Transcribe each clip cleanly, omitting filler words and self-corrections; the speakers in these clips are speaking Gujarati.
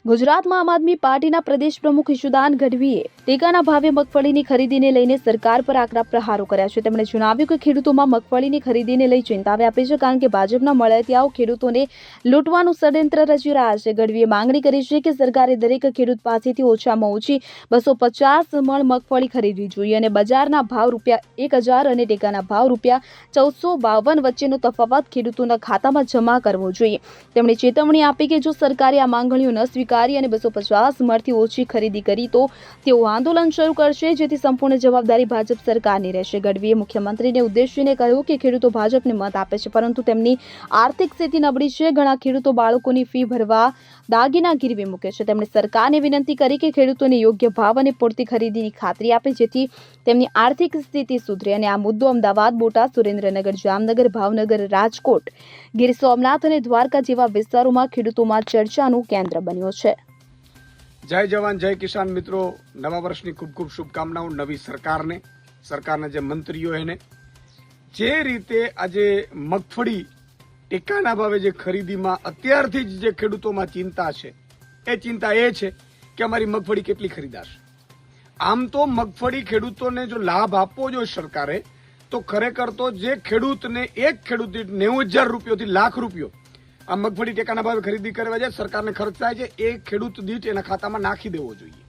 ગુજરાતમાં આમ આદમી પાર્ટીના પ્રદેશ પ્રમુખ ઈશુદાન ગઢવીએ ટેકાના ભાવે મગફળીની ખરીદીને લઈને સરકાર પર આકરા પ્રહારો કર્યા છે. તેમણે જણાવ્યું કે ખેડૂતોમાં મગફળીની ખરીદીને લઈ ચિંતા વ્યાપી છે, કારણ કે ભાજપના મળતિયાઓ ખેડૂતોને લૂંટવાનું ષડયંત્ર રચી રહ્યા છે. ગઢવીએ માંગણી કરી છે કે સરકારે દરેક ખેડૂત પાસેથી ઓછામાં ઓછી 250 મણ મગફળી ખરીદવી જોઈએ અને બજારના ભાવ ₹1000 અને ટેકાના ભાવ ₹1452 વચ્ચેનો તફાવત ખેડૂતોના ખાતામાં જમા કરવો જોઈએ. તેમણે ચેતવણી આપી કે જો સરકારે આ માંગણીઓ ન સ્વીકારી અને 250 મણથી ઓછી ખરીદી કરી તો તેઓ આંદોલન શરૂ કરશે, જેથી સંપૂર્ણ જવાબદારી ભાજપ સરકારની રહેશે. ગઢવીએ મુખ્યમંત્રીને ઉદ્દેશીને કહ્યું કે ખેડૂતો ભાજપને મત આપે છે, પરંતુ તેમની આર્થિક સ્થિતિ નબળી છે. ઘણા ખેડૂતો બાળકોની ફી ભરવા દાગીના ગીરવે મૂકે છે. તેમણે સરકારને વિનંતી કરી કે ખેડૂતોને યોગ્ય ભાવ અને પૂરતી ખરીદીની ખાતરી આપે, જેથી તેમની આર્થિક સ્થિતિ સુધરે. અને આ મુદ્દો અમદાવાદ, બોટાદ, સુરેન્દ્રનગર, જામનગર, ભાવનગર, રાજકોટ, ગીર સોમનાથ અને દ્વારકા જેવા વિસ્તારોમાં ખેડૂતોમાં ચર્ચાનું કેન્દ્ર બન્યો છે. જય જવાન જય કિસાન મિત્રો, નવા વર્ષની ખૂબ ખૂબ શુભકામનાઓ નવી સરકારના જે મંત્રીઓ એને જે રીતે આજે મગફળી ટેકાના ભાવે જે ખરીદીમાં અત્યારથી જ જે ખેડૂતોમાં ચિંતા છે, એ ચિંતા એ છે કે અમારી મગફળી કેટલી ખરીદાશે. આમ તો મગફળી ખેડૂતોને જો લાભ આપવો જોઈએ સરકારે, તો ખરેખર તો જે ખેડૂતને એક ખેડૂત દીઠ 90,000 રૂપિયાથી લાખ રૂપિયો આ મગફળી ટેકાના ભાવે ખરીદી કરવા જાય સરકારને ખર્ચ થાય છે, એ ખેડૂત દીઠ એના ખાતામાં નાખી દેવો જોઈએ.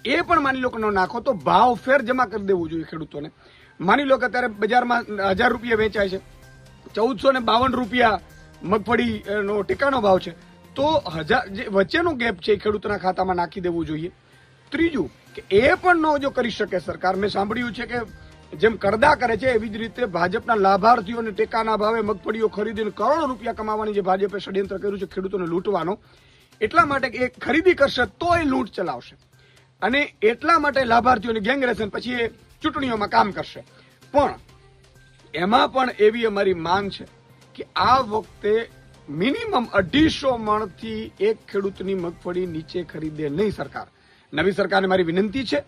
એ પણ માની લો કે ન નાખો તો ભાવ ફેર જમા કરી દેવું જોઈએ ખેડૂતોને. માની લો કે અત્યારે બજારમાં 1000 રૂપિયા વેચાય છે, 1452 રૂપિયા મગફળીનો ટેકાનો ભાવ છે, તો 1000 જે વચ્ચેનો ગેપ છે એ ખેડૂતોના ખાતામાં નાખી દેવું જોઈએ. ત્રીજું કે એ પણ ન જો કરી શકે સરકાર, મેં સાંભળ્યું છે કે જેમ કરદા કરે છે એવી જ રીતે ભાજપના લાભાર્થીઓને ટેકાના ભાવે મગફળીઓ ખરીદીને કરોડો રૂપિયા કમાવાની જે ભાજપે ષડયંત્ર કર્યું છે ખેડૂતોને લૂંટવાનો, એટલા માટે એ ખરીદી કરશે તો એ લૂંટ ચલાવશે અને એટલા માટે લાભાર્થીઓની ગેંગ રહેશે, પછી એ ચૂંટણીઓમાં કામ કરશે. પણ એમાં પણ એવી અમારી માંગ છે કે આ વખતે મિનિમમ 250 મણથી એક ખેડૂતની મગફળી નીચે ખરીદે નહીં સરકાર. નવી સરકારને મારી વિનંતી છે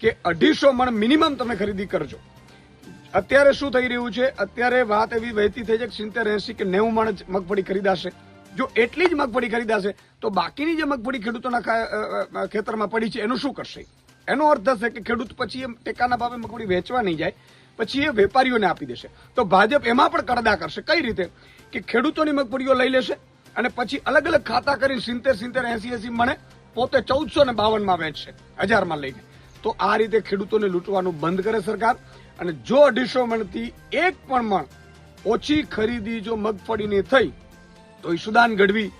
કે 250 મણ મિનિમમ તમે ખરીદી કરજો. અત્યારે શું થઈ રહ્યું છે, અત્યારે વાત એવી વહેતી થઈ છે કે 70, 80 કે 90 મણ જ મગફળી ખરીદાશે. જો એટલી જ મગફળી ખરીદાશે તો બાકીની જે મગફળી ખેડૂતોના ખેતરમાં પડી છે એનું શું કરશે? એનો અર્થ થશે કે ખેડૂત પછી એમ ટેકાના ભાવે મગફળી વેચવા નહીં જાય, પછી એ વેપારીઓને આપી દેશે. તો ભાજપ એમાં પણ કરદા કરશે. કઈ રીતે કે ખેડૂતોની મગફળીઓ લઈ લેશે અને પછી અલગ અલગ ખાતા કરીને 70, 80 મણે પોતે 1452 વેચશે, 1000 લઈને. તો આ રીતે ખેડૂતોને લૂંટવાનું બંધ કરે સરકાર. અને જો 250 મણથી એક પણ મણ ઓછી ખરીદી જો મગફળીની થઈ તો ઈશુદાન ગઢવી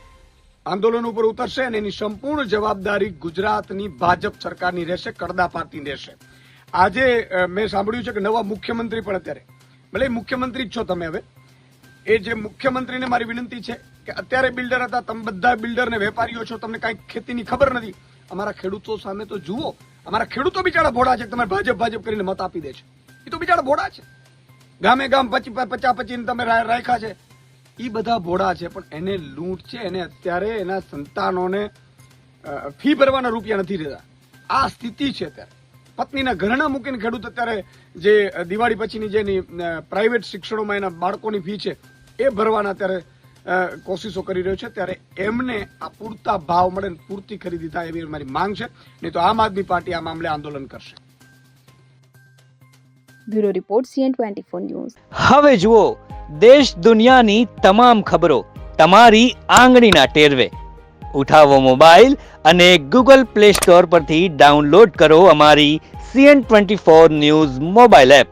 આંદોલન ઉપર ઉતરશે અને એની સંપૂર્ણ જવાબદારી ગુજરાતની ભાજપ સરકારની રહેશે, કરદા પાર્ટીની રહેશે. આજે મેં સાંભળ્યું છે કે નવા મુખ્યમંત્રી પણ અત્યારે, ભલે મુખ્યમંત્રી જ છો તમે, હવે એ જે મુખ્યમંત્રીને મારી વિનંતી છે કે અત્યારે બિલ્ડર હતા, તમે બધા બિલ્ડર ને વેપારીઓ છો, તમને કાંઈ ખેતીની ખબર નથી. અમારા ખેડૂતો સામે તો જુઓ, અમારા ખેડૂતો બિચારા ભોળા છે, તમે ભાજપ કરીને મત આપી દે છે. એ તો બિચારા ભોળા છે, ગામે ગામ 50-50 તમે રાખ્યા છે, એ બધા ભોળા છે, પણ એને લૂંટ છે. એને અત્યારે એના સંતાનોને ફી ભરવાના રૂપિયા નથી રહેતા. આ સ્થિતિ છે અત્યારે. પત્નીના ઘરેણા મૂકીને ખેડૂત અત્યારે જે દિવાળી પછીની જેની પ્રાઇવેટ શિક્ષણોમાં એના બાળકોની ફી છે એ ભરવાના અત્યારે કોશિશો કરી રહ્યો છે. ત્યારે એમને આ પૂરતા ભાવ મળે, પૂરતી ખરીદી થાય એવી મારી માંગ છે. નહીં તો આમ આદમી પાર્ટી આ મામલે આંદોલન કરશે. Bureau report, CN24 news. હવે જુઓ દેશ દુનિયાની તમામ ખબરો તમારી આંગળીના ટેરવે. ઉઠાવો મોબાઈલ અને Google Play Store પરથી ડાઉનલોડ કરો અમારી CN24 ન્યૂઝ મોબાઈલ એપ.